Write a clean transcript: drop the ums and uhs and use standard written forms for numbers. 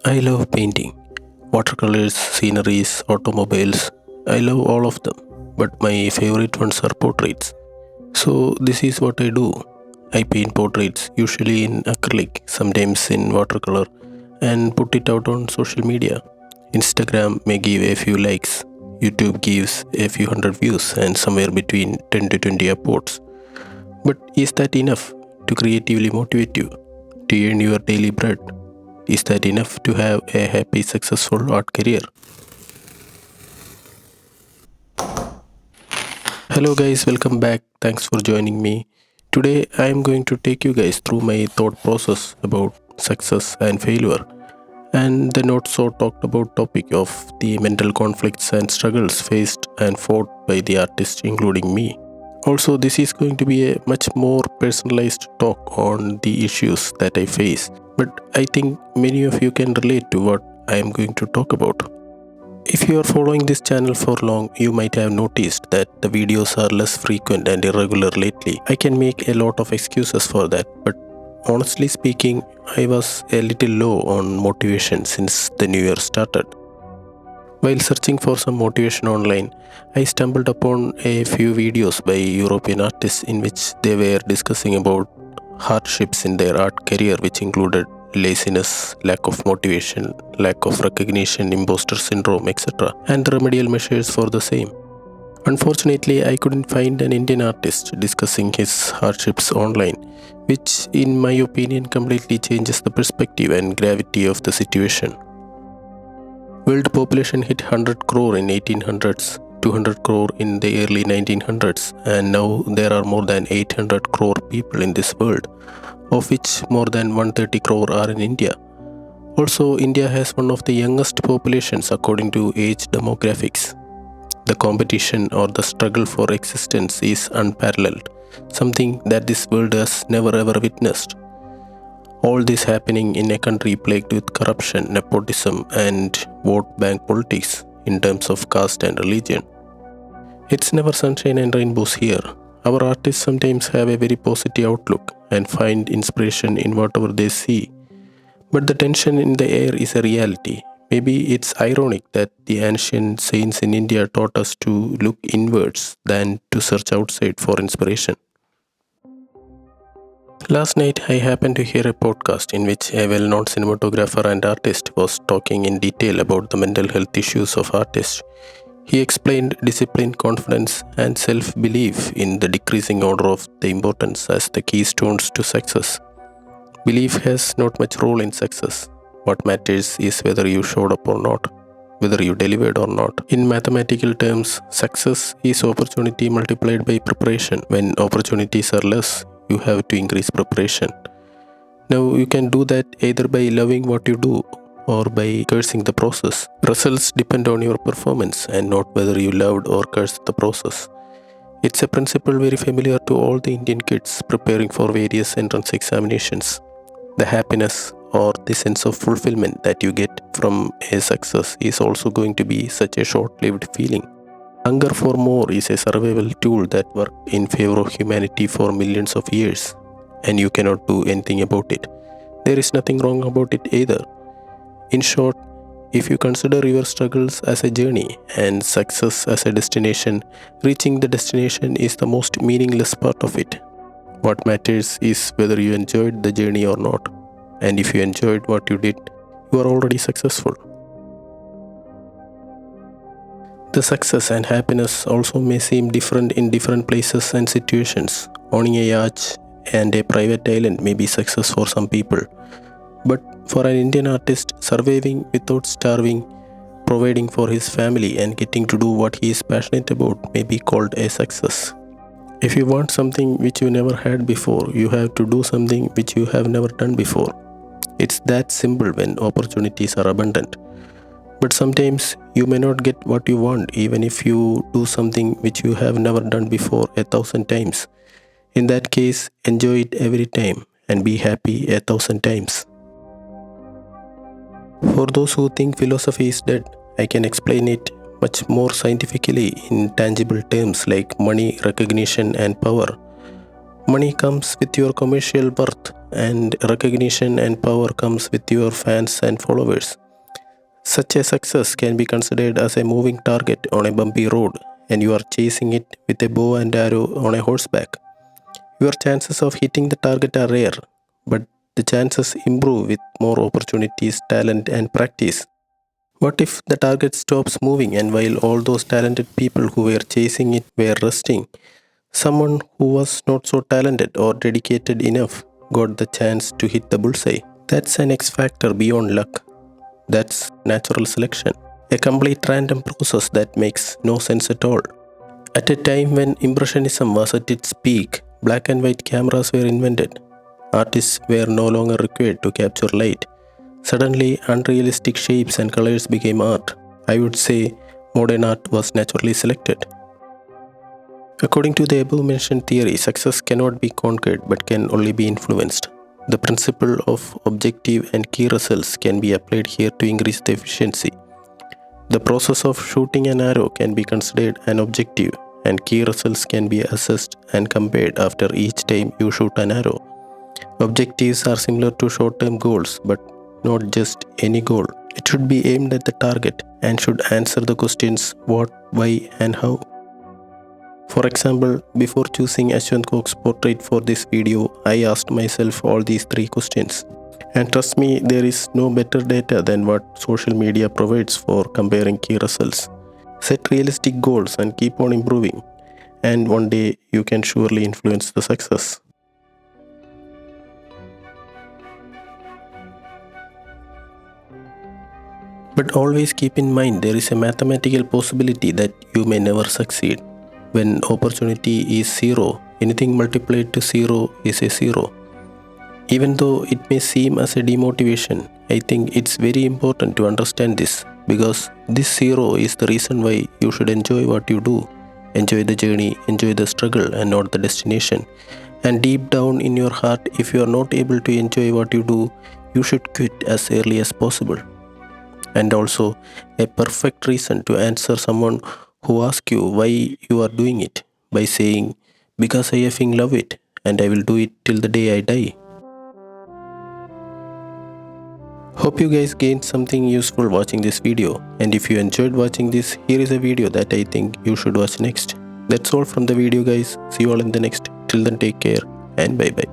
I love painting. Watercolors, sceneries, automobiles. I love all of them. But my favorite ones are portraits. So this is what I do. I paint portraits, usually in acrylic, sometimes in watercolor, and put it out on social media. Instagram may give a few likes, YouTube gives a few hundred views, and somewhere between 10 to 20 upvotes. But is that enough to creatively motivate you, to earn your daily bread? Is that enough to have a happy, successful art career? Hello, guys, welcome back. Thanks for joining me. Today, I am going to take you guys through my thought process about success and failure and the not so talked about topic of the mental conflicts and struggles faced and fought by the artists, including me. Also, this is going to be a much more personalized talk on the issues that I face, but I think many of you can relate to what I am going to talk about. If you are following this channel for long, you might have noticed that the videos are less frequent and irregular lately. I can make a lot of excuses for that, but honestly speaking, I was a little low on motivation since the new year started. While searching for some motivation online, I stumbled upon a few videos by European artists in which they were discussing about hardships in their art career, which included laziness, lack of motivation, lack of recognition, imposter syndrome, etc., and the remedial measures for the same. Unfortunately, I couldn't find an Indian artist discussing his hardships online, which, in my opinion, completely changes the perspective and gravity of the situation. World population hit 100 crore in 1800s, 200 crore in the early 1900s, and now there are more than 800 crore people in this world, of which more than 130 crore are in India. Also, India has one of the youngest populations according to age demographics. The competition or the struggle for existence is unparalleled, something that this world has never ever witnessed. All this happening in a country plagued with corruption, nepotism, and vote bank politics in terms of caste and religion. It's never sunshine and rainbows here. Our artists sometimes have a very positive outlook and find inspiration in whatever they see. But the tension in the air is a reality. Maybe it's ironic that the ancient saints in India taught us to look inwards than to search outside for inspiration. Last night, I happened to hear a podcast in which a well known cinematographer and artist was talking in detail about the mental health issues of artists. He explained discipline, confidence, and self belief in the decreasing order of the importance as the keystones to success. Belief has not much role in success. What matters is whether you showed up or not, whether you delivered or not. In mathematical terms, success is opportunity multiplied by preparation. When opportunities are less, you have to increase preparation. Now, you can do that either by loving what you do or by cursing the process. Results depend on your performance and not whether you loved or cursed the process. It's a principle very familiar to all the Indian kids preparing for various entrance examinations. The happiness or the sense of fulfillment that you get from a success is also going to be such a short-lived feeling. Hunger for more is a survival tool that worked in favor of humanity for millions of years, and you cannot do anything about it. There is nothing wrong about it either. In short, if you consider your struggles as a journey and success as a destination, reaching the destination is the most meaningless part of it. What matters is whether you enjoyed the journey or not. And if you enjoyed what you did, you are already successful. The success and happiness also may seem different in different places and situations. Owning a yacht and a private island may be success for some people. But for an Indian artist, surviving without starving, providing for his family, and getting to do what he is passionate about may be called a success. If you want something which you never had before, you have to do something which you have never done before. It's that simple when opportunities are abundant. But sometimes you may not get what you want even if you do something which you have never done before 1,000 times. In that case, enjoy it every time and be happy 1,000 times. For those who think philosophy is dead, I can explain it much more scientifically in tangible terms like money, recognition, and power. Money comes with your commercial worth, and recognition and power comes with your fans and followers. Such a success can be considered as a moving target on a bumpy road, and you are chasing it with a bow and arrow on a horseback. Your chances of hitting the target are rare, but the chances improve with more opportunities, talent, and practice. What if the target stops moving, and while all those talented people who were chasing it were resting, someone who was not so talented or dedicated enough got the chance to hit the bullseye? That's an X factor beyond luck. That's natural selection. A complete random process that makes no sense at all. At a time when Impressionism was at its peak, black and white cameras were invented. Artists were no longer required to capture light. Suddenly, unrealistic shapes and colors became art. I would say modern art was naturally selected. According to the above mentioned theory, success cannot be conquered but can only be influenced. The principle of objective and key results can be applied here to increase the efficiency. The process of shooting an arrow can be considered an objective, and key results can be assessed and compared after each time you shoot an arrow. Objectives are similar to short-term goals, but not just any goal. It should be aimed at the target and should answer the questions what, why, and how. For example, before choosing Ashwant Cox's portrait for this video, I asked myself all these three questions. And trust me, there is no better data than what social media provides for comparing key results. Set realistic goals and keep on improving, and one day you can surely influence the success. But always keep in mind there is a mathematical possibility that you may never succeed. When opportunity is zero, anything multiplied to zero is a zero. Even though it may seem as a demotivation, I think it's very important to understand this, because this zero is the reason why you should enjoy what you do. Enjoy the journey, enjoy the struggle, and not the destination. And deep down in your heart, if you are not able to enjoy what you do, you should quit as early as possible. And also, a perfect reason to answer someone who asks you why you are doing it by saying, because I effing love it, and I will do it till the day I die. Hope you guys gained something useful watching this video, and if you enjoyed watching this, here is a video that I think you should watch next. That's all from the video guys. See you all in the next. Till then, take care and bye bye.